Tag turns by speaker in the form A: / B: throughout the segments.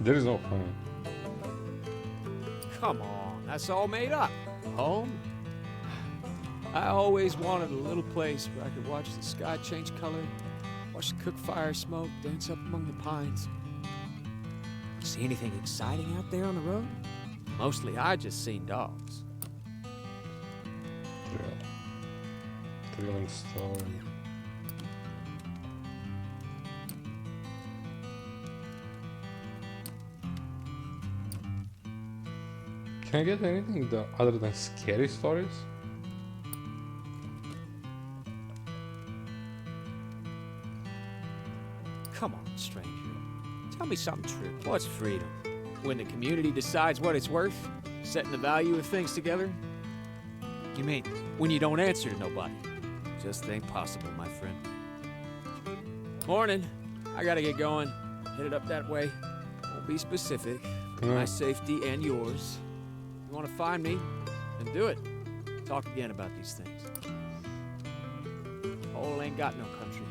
A: There is no home.
B: Come on, that's all made up. Home? I always wanted a little place where I could watch the sky change color, watch the cook fire smoke, dance up among the pines. See anything exciting out there on the road? Mostly I just seen dogs.
A: Yeah. Thrilling story. Can I get anything other than scary stories?
B: Come on, stranger. Tell me something true. What's freedom? When the community decides what it's worth? Setting the value of things together? You mean when you don't answer to nobody? Just ain't possible, my friend. Morning. I gotta get going. Headed up that way. Won't be specific. For my safety and yours. You wanna find me? Then do it. Talk again about these things. Hole ain't got no country.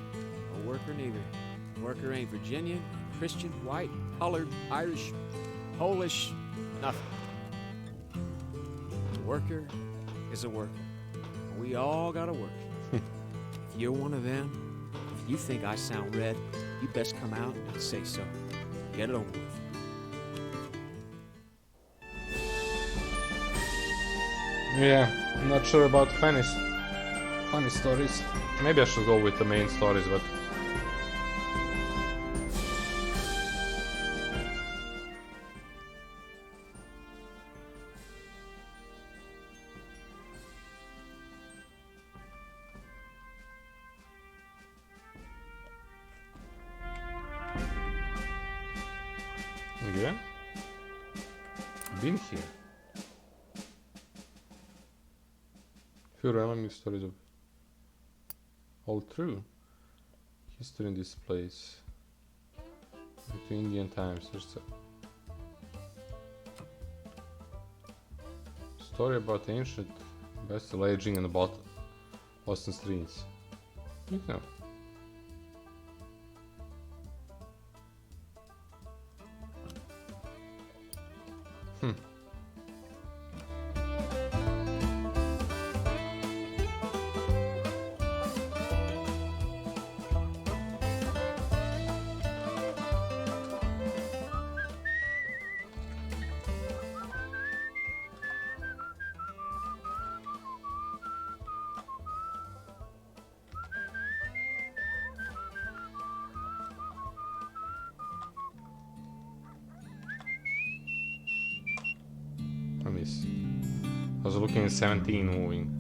B: No worker neither. Worker ain't Virginian, Christian, white, colored, Irish, Polish, nothing. A worker is a worker. We all gotta work. If you're one of them, if you think I sound red, you best come out and say so. Get it over with.
A: Yeah, I'm not sure about funny stories. Maybe I should go with the main stories, but yeah, been here. Few random stories of all true history in this place. Between Indian times, there's a story about ancient vessel aging in the Boston streets. You know. I miss. I was looking at 17 moving.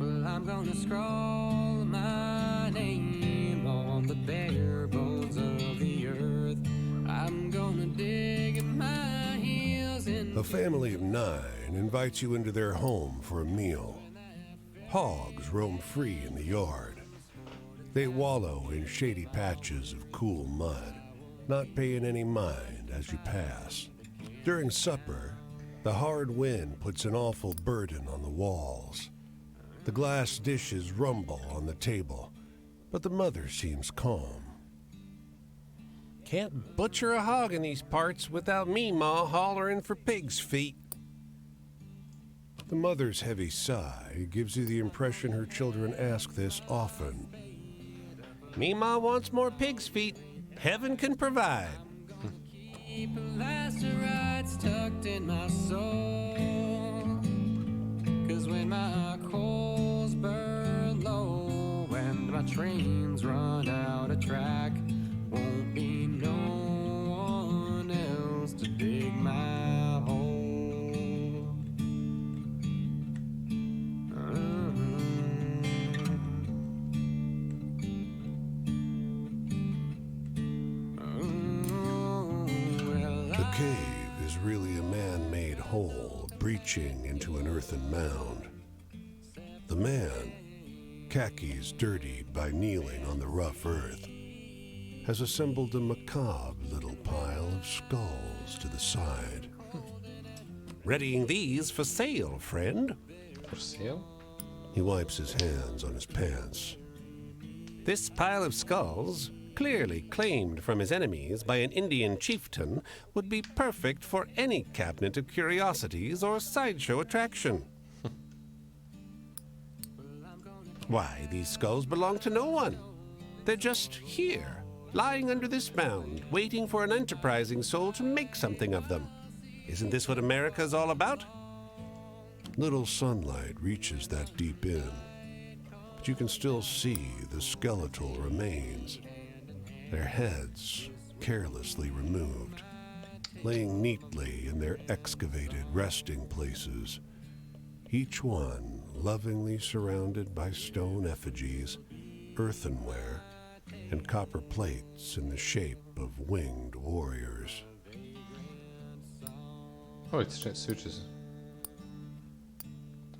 C: Well, I'm gonna scrawl my name on the bare bones of the earth. I'm gonna dig my heels in.
D: A family of 9 invites you into their home for a meal. Hogs roam free in the yard. They wallow in shady patches of cool mud, not paying any mind as you pass. During supper, the hard wind puts an awful burden on the walls. The glass dishes rumble on the table, but the mother seems calm.
E: Can't butcher a hog in these parts without me, Ma, hollering for pig's feet.
D: The mother's heavy sigh gives you the impression her children ask this often.
E: Me, Ma, wants more pig's feet. Heaven can provide.
C: Keep lacerates tucked in my soul. 'Cause when my coals burn low and my trains run out of track, won't be no one else to dig my hole.
D: The cave is really a man-made hole breaching into an earthen mound. The man, khakis dirtied by kneeling on the rough earth, has assembled a macabre little pile of skulls to the side.
E: Readying these for sale, friend.
A: For sale?
D: He wipes his hands on his pants.
E: This pile of skulls, clearly claimed from his enemies by an Indian chieftain, would be perfect for any cabinet of curiosities or sideshow attraction. Why, these skulls belong to no one. They're just here, lying under this mound, waiting for an enterprising soul to make something of them. Isn't this what America's all about?
D: Little sunlight reaches that deep in, but you can still see the skeletal remains, their heads carelessly removed, laying neatly in their excavated resting places, each one lovingly surrounded by stone effigies, earthenware, and copper plates in the shape of winged warriors.
A: Oh, it switches.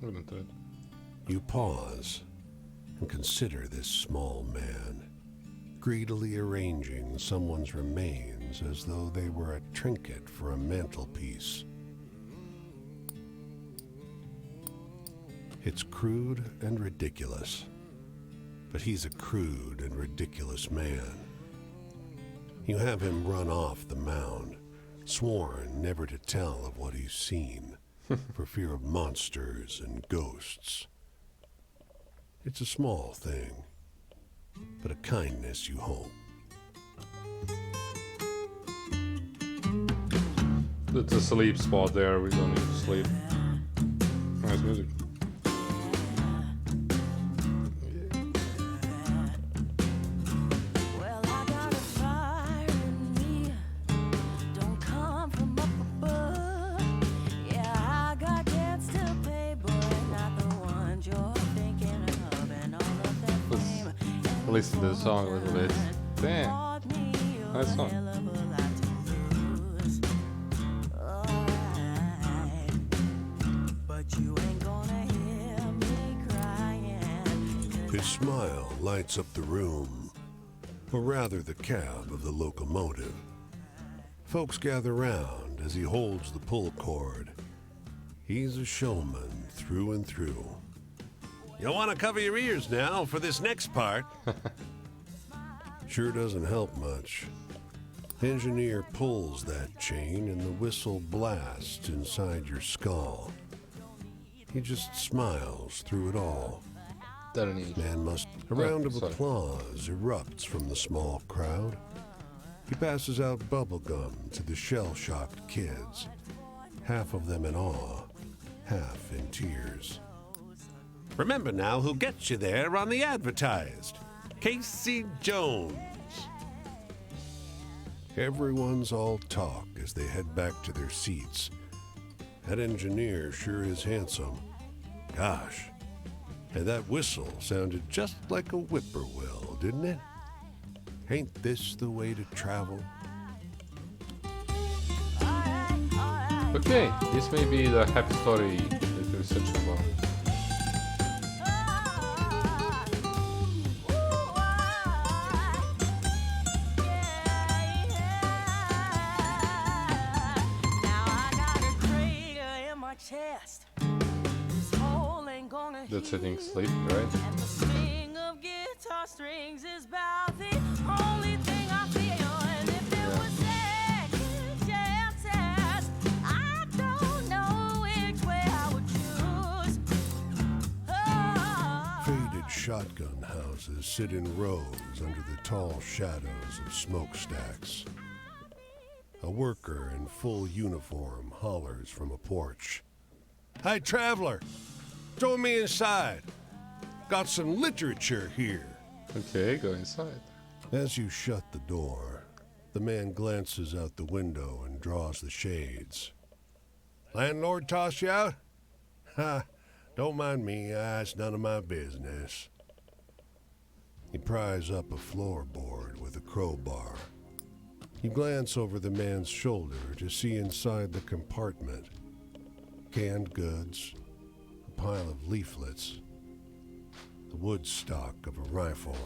A: Wouldn't it?
D: You pause and consider this small man, greedily arranging someone's remains as though they were a trinket for a mantelpiece. It's crude and ridiculous, but he's a crude and ridiculous man. You have him run off the mound, sworn never to tell of what he's seen, for fear of monsters and ghosts. It's a small thing, but a kindness, you hope.
A: It's a sleep spot there, we don't need to sleep. Nice music.
F: Well, I got a fire in me, don't come from up above. Yeah, I got debts to pay, but not the ones you're thinking of, and all of that fame.
A: Let's listen to the song a little bit. Damn,
F: Bought me a
A: nice song.
F: hell of a lot to lose. Alright, but you ain't gonna hear me crying.
D: His smile lights up the room, or rather the cab of the locomotive. Folks gather round as he holds the pull cord. He's a showman through and through.
E: You'll want to cover your ears now for this next part.
D: Sure doesn't help much. Engineer pulls that chain and the whistle blasts inside your skull. He just smiles through it all.
A: Don't need.
D: Man must. A round of
A: sorry.
D: applause erupts from the small crowd. He passes out bubble gum to the shell-shocked kids, half of them in awe, half in tears.
E: Remember now who gets you there on the advertised. Casey Jones.
D: Everyone's all talk as they head back to their seats. That engineer sure is handsome. Gosh, and that whistle sounded just like a whippoorwill, didn't it? Ain't this the way to travel?
A: Okay, this may be the happy story that you're searching for. That's I think sleep, right?
F: And the swing of guitar strings is about the only thing I feel. And if there was second chances, I don't know which way I would choose. Oh.
D: Faded shotgun houses sit in rows under the tall shadows of smokestacks. A worker in full uniform hollers from a porch. Hey, traveler! Throw me inside. Got some literature here.
A: Okay, go inside.
D: As you shut the door, the man glances out the window and draws the shades. Landlord toss you out? Ha, don't mind me, it's none of my business. He pries up a floorboard with a crowbar. You glance over the man's shoulder to see inside the compartment. Canned goods, a pile of leaflets, the wood stock of a rifle.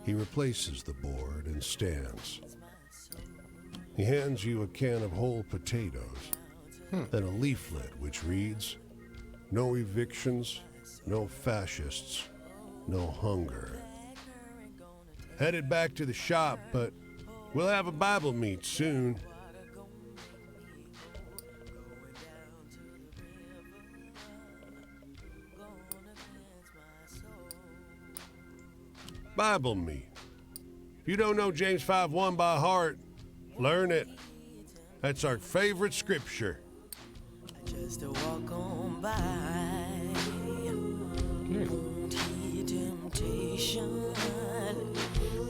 D: He replaces the board and stands. He hands you a can of whole potatoes, then a leaflet which reads, "No evictions, no fascists, no hunger." Headed back to the shop, but we'll have a Bible meet soon. Bible meet. If you don't know James 5:1 by heart, learn it. That's our favorite scripture.
F: Just to walk on by.
A: Okay.
F: Won't heed temptation.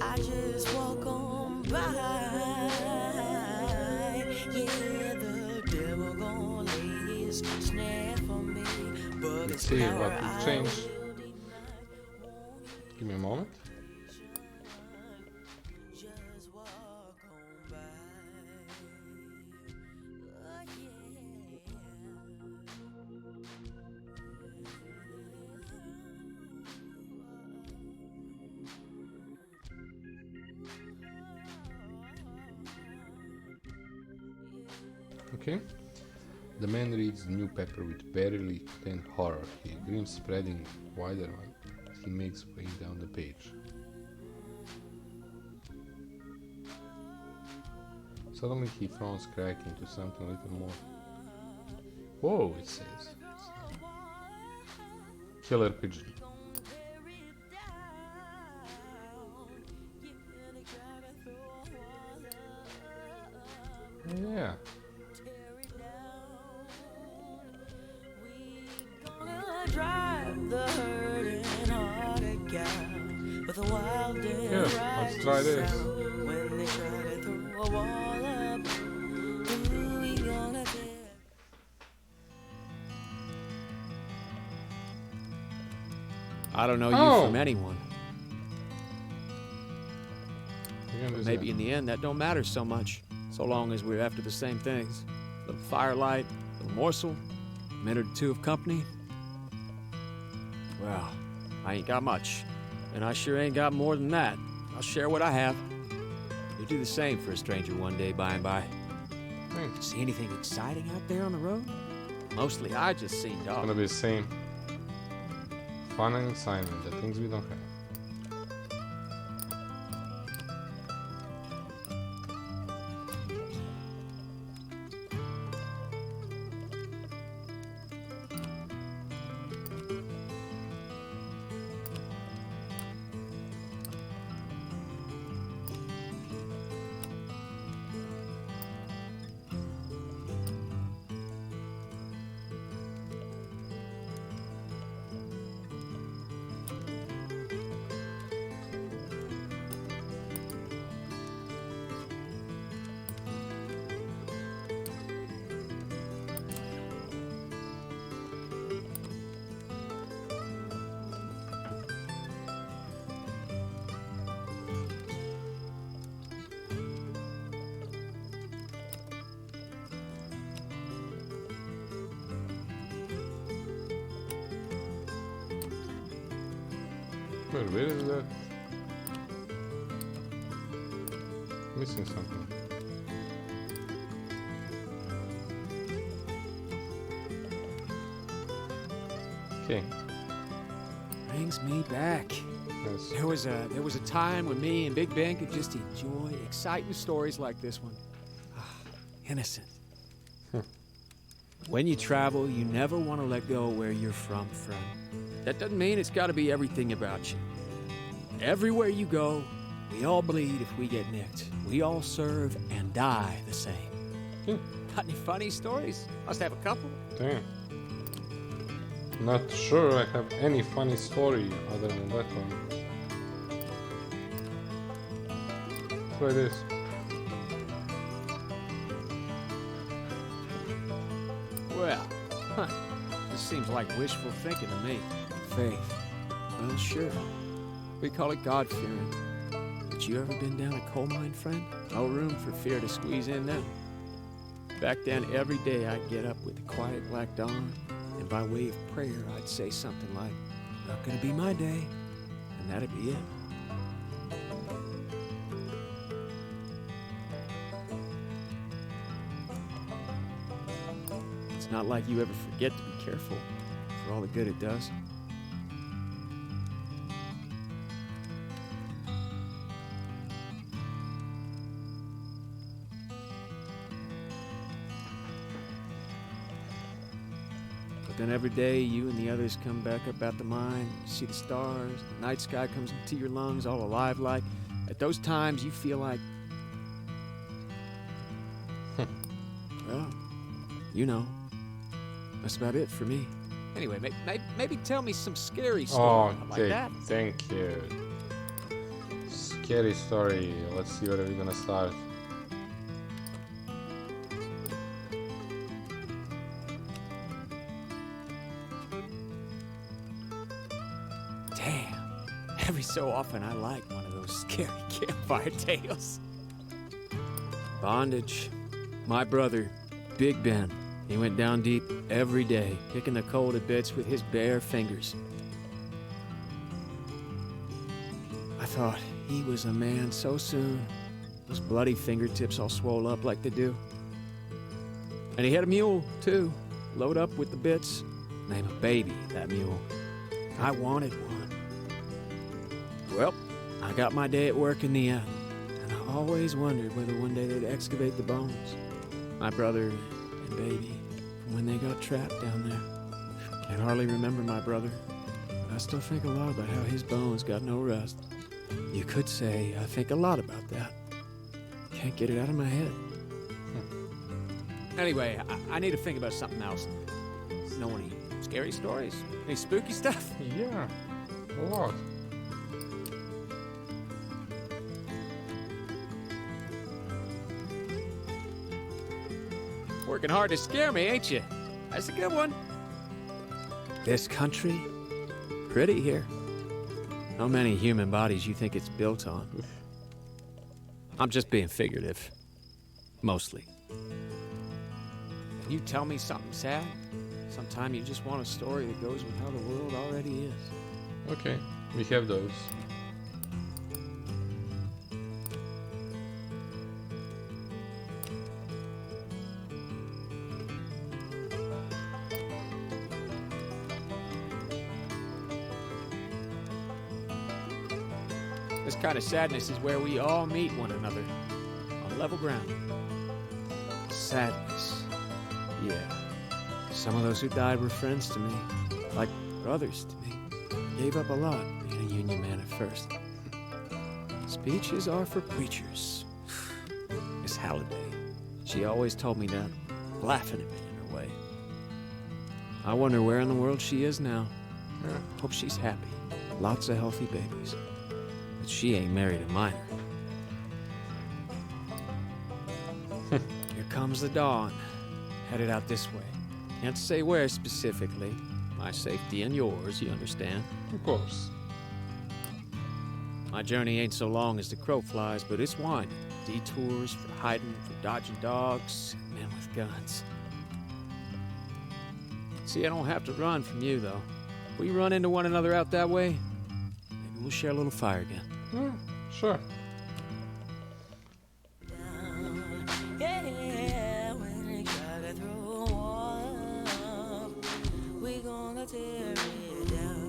F: I just walk on by. Yeah, the devil gonna lay his snare for me. But
A: Let's see what will change. Give me a moment.
F: just walk on by.
A: Okay. The man reads new paper with barely contained horror. He grins, spreading wider as he makes way down the page. Suddenly he frowns, crack into something a little more. Whoa, it says. Killer pigeon. Yeah.
F: Gonna drive the hurting hearted gal with a wild and
A: Yeah, let's try this.
F: sound. When they try to throw a wall up, who we gonna get?
B: I don't know you
A: Oh.
B: from anyone.
A: Again, there's
B: Maybe
A: a-
B: in the end that don't matter so much, so long as we're after the same things. A little firelight, a little morsel, a minute or two of company. Well, I ain't got much, and I sure ain't got more than that. I'll share what I have. You do the same for a stranger one day by and by.
A: Thanks.
B: See anything exciting out there on the road? Mostly I just seen
A: It's gonna
B: dogs.
A: be the same. Fun and excitement, the things we don't have. Wait, where is that? Missing something. Okay,
B: Brings me back.
A: yes.
B: There was a time when me and Big Ben could just enjoy exciting stories like this one. Ah, innocent. When you travel, you never want to let go where you're from, friend. That doesn't mean it's got to be everything about you. Everywhere you go, we all bleed if we get nicked. We all serve and die the same.
A: Hmm.
B: Got any funny stories? Must have a couple.
A: Damn. Not sure I have any funny story other than that one. Try this.
B: Well, this seems like wishful thinking to me. Faith. Well, sure. We call it God-fearing. But you ever been down a coal mine, friend? No room for fear to squeeze in now. Back then, every day I'd get up with the quiet black dawn, and by way of prayer, I'd say something like, "Not gonna be my day," and that'd be it. It's not like you ever forget to be careful for all the good it does. But then every day, you and the others come back up out the mine, you see the stars, the night sky comes into your lungs, all alive like. At those times, you feel like, well, you know, that's about it for me. Anyway, maybe tell me some scary story like
A: Okay,
B: that.
A: thank you. Scary story. Let's see where we're gonna start.
B: Damn. Every so often, I like one of those scary campfire tales. Bondage. My brother, Big Ben, he went down deep every day, picking the coal to bits with his bare fingers. I thought he was a man so soon, those bloody fingertips all swole up like they do. And he had a mule, too, load up with the bits. Name a baby, that mule. I wanted one. Well, I got my day at work in the end, and I always wondered whether one day they'd excavate the bones. My brother and baby, from when they got trapped down there. Can't hardly remember my brother, but I still think a lot about how his bones got no rest. You could say I think a lot about that. Can't get it out of my head. Anyway, I need to think about something else. Know any scary stories? Any spooky stuff?
A: Yeah, a lot.
B: Working hard to scare me, ain't you? That's a good one. This country, pretty here. How many human bodies you think it's built on? I'm just being figurative. Mostly. Can you tell me something sad? Sometime you just want a story that goes with how the world already is.
A: Okay, we have those.
B: This kind of sadness is where we all meet one another on level ground. Sadness. Yeah. Some of those who died were friends to me, like brothers to me. Gave up a lot being a union man at first. Speeches are for preachers. Miss Halliday, she always told me that, laughing at me in her way. I wonder where in the world she is now. Hope she's happy. Lots of healthy babies. But she ain't married a minor. Here comes the dawn. Headed out this way. Can't say where specifically. My safety and yours, you understand.
A: Of course.
B: My journey ain't so long as the crow flies, but it's winding. Detours for hiding, for dodging dogs, and men with guns. See, I don't have to run from you, though. If we run into one another out that way, maybe we'll share a little fire again.
A: Yeah, sure.
F: Yeah, when they try to throw a wall up, we gonna tear it down.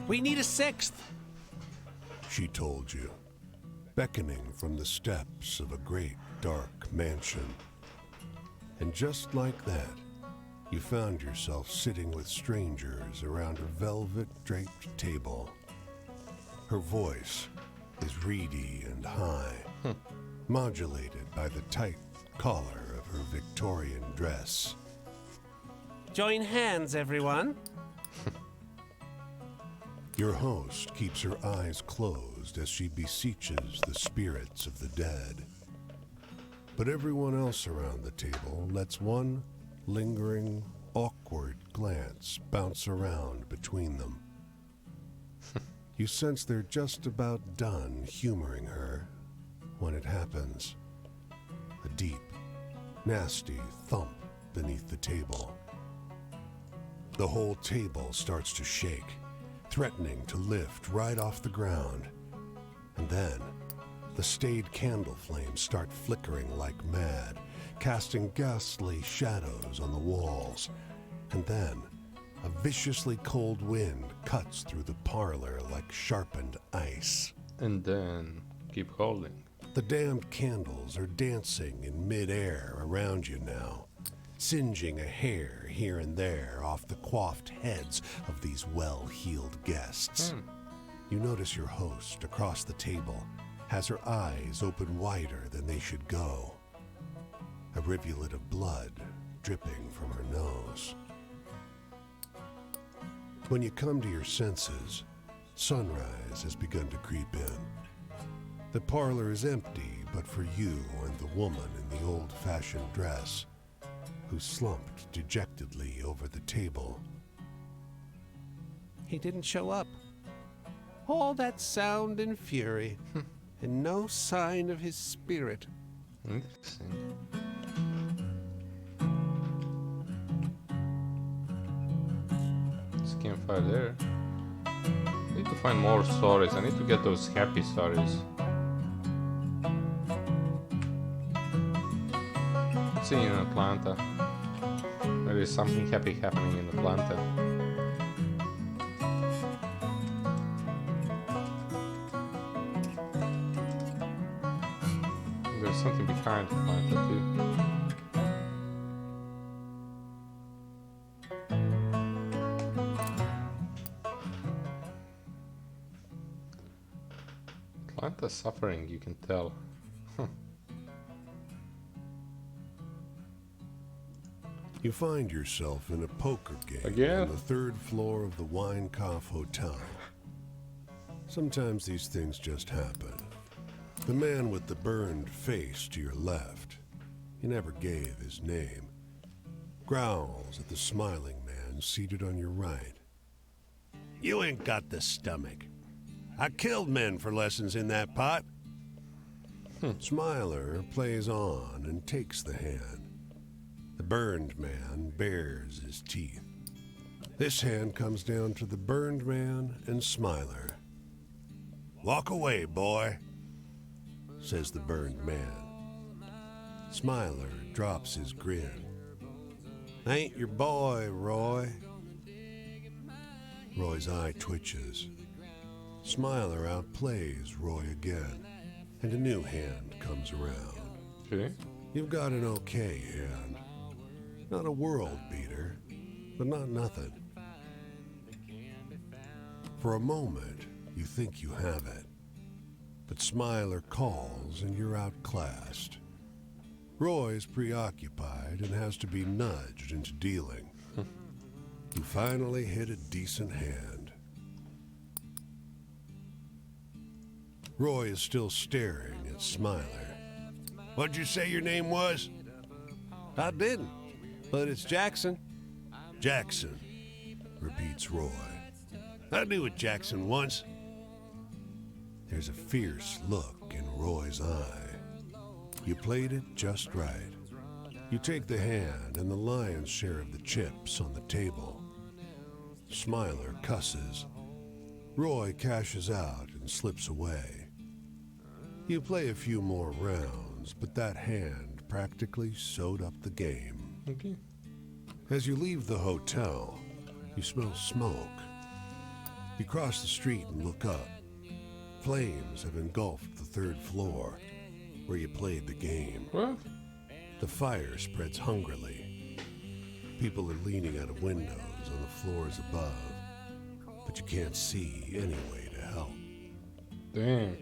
E: We need a sixth.
D: She told you, beckoning from the steps of a great dark mansion. And just like that, you found yourself sitting with strangers around a velvet-draped table. Her voice is reedy and high, modulated by the tight collar of her Victorian dress.
E: Join hands, everyone.
D: Your host keeps her eyes closed as she beseeches the spirits of the dead. But everyone else around the table lets one lingering, awkward glance bounce around between them. You sense they're just about done humoring her when it happens. A deep, nasty thump beneath the table. The whole table starts to shake, threatening to lift right off the ground. And then, the staid candle flames start flickering like mad, casting ghastly shadows on the walls. And then, a viciously cold wind cuts through the parlor like sharpened ice.
A: And then keep holding.
D: The damned candles are dancing in midair around you now, singeing a hair here and there off the coiffed heads of these well-heeled guests. You notice your host across the table has her eyes open wider than they should go. A rivulet of blood dripping from her nose. When you come to your senses, sunrise has begun to creep in. The parlor is empty but for you and the woman in the old-fashioned dress, who slumped dejectedly over the table.
E: He didn't show up. All that sound and fury, and no sign of his spirit.
A: Interesting. This campfire there. I need to find more stories. I need to get those happy stories. Let's see in Atlanta. There is something happy happening in Atlanta. There's something behind Atlanta too. Atlanta's suffering, you can tell.
D: You find yourself in a poker game
A: Again?
D: on the third floor of the Weinkauf Hotel. Sometimes these things just happen. The man with the burned face to your left, he never gave his name, growls at the smiling man seated on your right. You ain't got the stomach. I killed men for lessons in that pot. Smiler plays on and takes the hand. The burned man bares his teeth. This hand comes down to the burned man and Smiler. Walk away, boy, says the burned man. Smiler drops his grin. Ain't your boy, Roy. Roy's eye twitches. Smiler outplays Roy again, and a new hand comes around.
A: Okay.
D: You've got an okay hand. Not a world beater, but not nothing. For a moment, you think you have it. But Smiler calls and you're outclassed. Roy's preoccupied and has to be nudged into dealing. You finally hit a decent hand. Roy is still staring at Smiler. What'd you say your name was?
E: I didn't, but it's Jackson.
D: Jackson, repeats Roy. I knew a Jackson once. There's a fierce look in Roy's eye. You played it just right. You take the hand and the lion's share of the chips on the table. Smiler cusses. Roy cashes out and slips away. You play a few more rounds, but that hand practically sewed up the game.
A: Okay.
D: As you leave the hotel, you smell smoke. You cross the street and look up. Flames have engulfed the third floor, where you played the game.
A: What?
D: The fire spreads hungrily. People are leaning out of windows on the floors above, but you can't see any way to help.
A: Damn.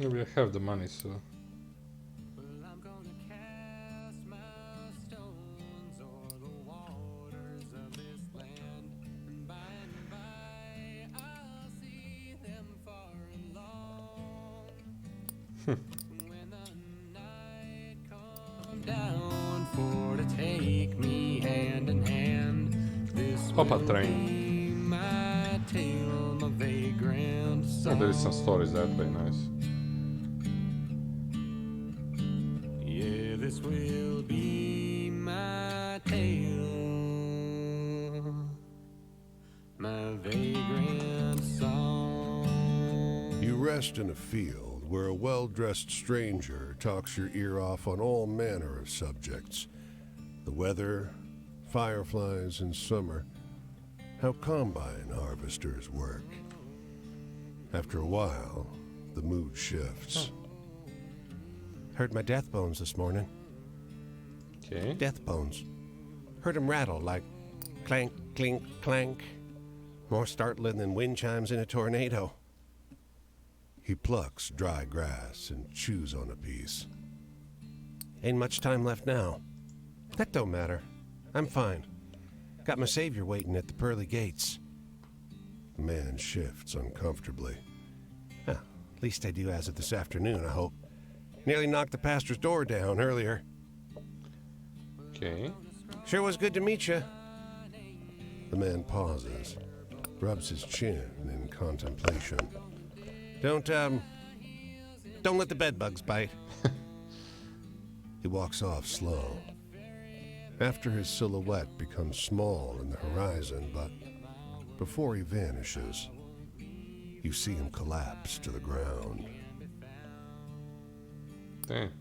A: Maybe I have the money, so.
C: Down for to take me hand in hand. This
A: Papa
C: will
A: train.
C: be my tale, my vagrant
A: Oh,
C: song.
A: there is some stories that way, nice.
C: Yeah, this will be my tale, my vagrant song.
D: You rest in a field where a well-dressed stranger talks your ear off on all manner of subjects. The weather, fireflies in summer, how combine harvesters work. After a while, the mood shifts.
E: Heard my death bones this morning.
A: Okay.
E: Death bones. Heard 'em rattle like clank, clink, clank. More startling than wind chimes in a tornado.
D: He plucks dry grass and chews on a piece.
E: Ain't much time left now. That don't matter. I'm fine. Got my savior waiting at the pearly gates.
D: The man shifts uncomfortably.
E: At least I do as of this afternoon, I hope. Nearly knocked the pastor's door down earlier.
A: Okay.
E: Sure was good to meet you.
D: The man pauses, rubs his chin in contemplation.
E: Don't let the bedbugs bite.
D: He walks off slow. After his silhouette becomes small in the horizon, but before he vanishes, you see him collapse to the ground.
A: Dang.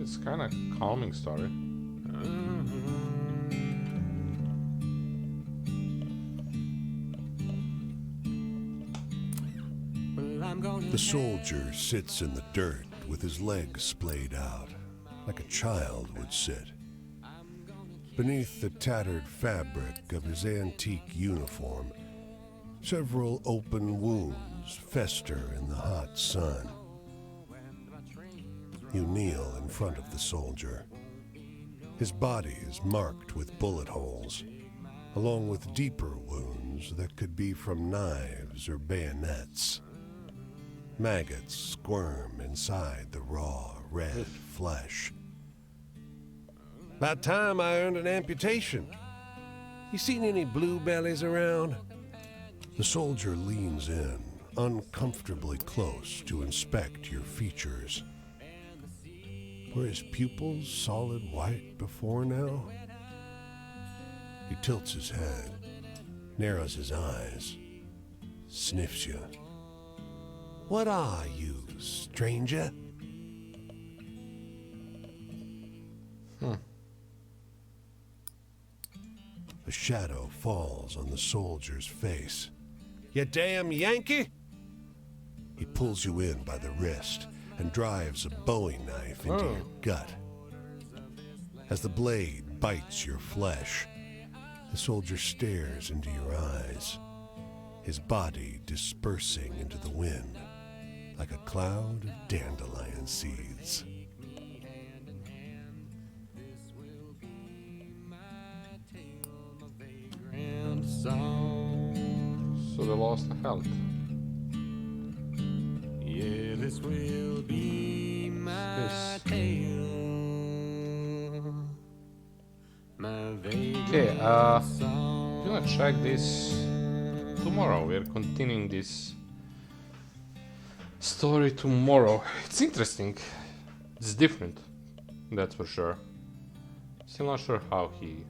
A: It's kind of calming story.
D: The soldier sits in the dirt with his legs splayed out, like a child would sit. Beneath the tattered fabric of his antique uniform, several open wounds fester in the hot sun. You kneel in front of the soldier. His body is marked with bullet holes, along with deeper wounds that could be from knives or bayonets. Maggots squirm inside the raw, red flesh.
E: About time I earned an amputation. You seen any bluebellies around?
D: The soldier leans in, uncomfortably close to inspect your features. Were his pupils solid white before now? He tilts his head, narrows his eyes, sniffs you.
E: What are you, stranger?
D: A shadow falls on the soldier's face.
E: You damn Yankee?
D: He pulls you in by the wrist and drives a Bowie knife into your gut. As the blade bites your flesh, the soldier stares into your eyes, his body dispersing into the wind like a cloud of dandelion seeds.
A: So they lost the health.
C: Yeah, this will be my
A: This.
C: tale, my vagrant
A: Okay,
C: song.
A: I'm gonna check this tomorrow. We're continuing this story tomorrow. It's interesting. It's different, that's for sure. Still not sure how he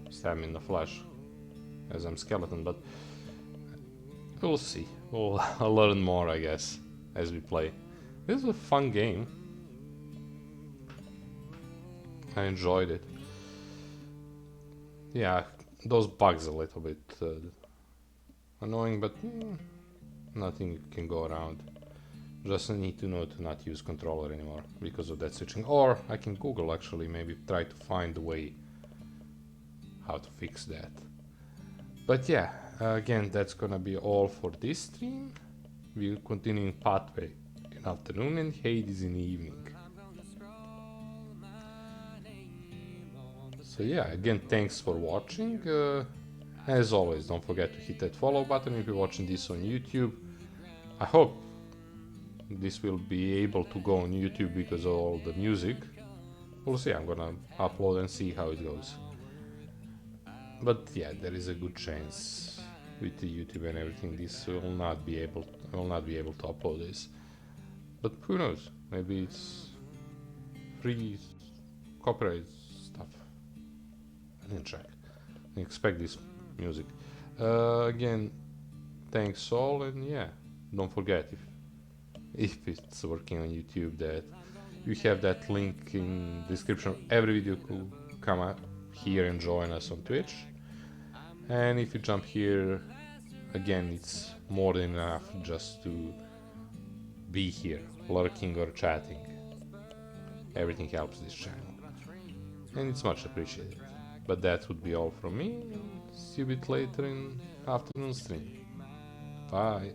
A: stabbed me in the flesh, as I'm skeleton, but we'll see. We'll I'll learn more, I guess, as we play. This is a fun game. I enjoyed it. Yeah, those bugs a little bit annoying, but nothing can go around. Just need to know to not use controller anymore because of that switching. Or I can Google actually, maybe try to find a way how to fix that. But yeah, again, that's gonna be all for this stream. We'll continue in Pathway in afternoon and Hades in the evening. So yeah, again, thanks for watching. As always, don't forget to hit that follow button if you're watching this on YouTube. I hope this will be able to go on YouTube because of all the music. We'll see, I'm gonna upload and see how it goes. But yeah, there is a good chance with the YouTube and everything this will not be able to upload this. But who knows? Maybe it's free copyright stuff. I didn't check. I expect this music. Again, thanks all, and yeah, don't forget if it's working on YouTube that you have that link in description of every video to come up here and join us on Twitch. And if you jump here, again, it's more than enough just to be here, lurking or chatting. Everything helps this channel, and it's much appreciated. But that would be all from me. See you a bit later in afternoon stream. Bye.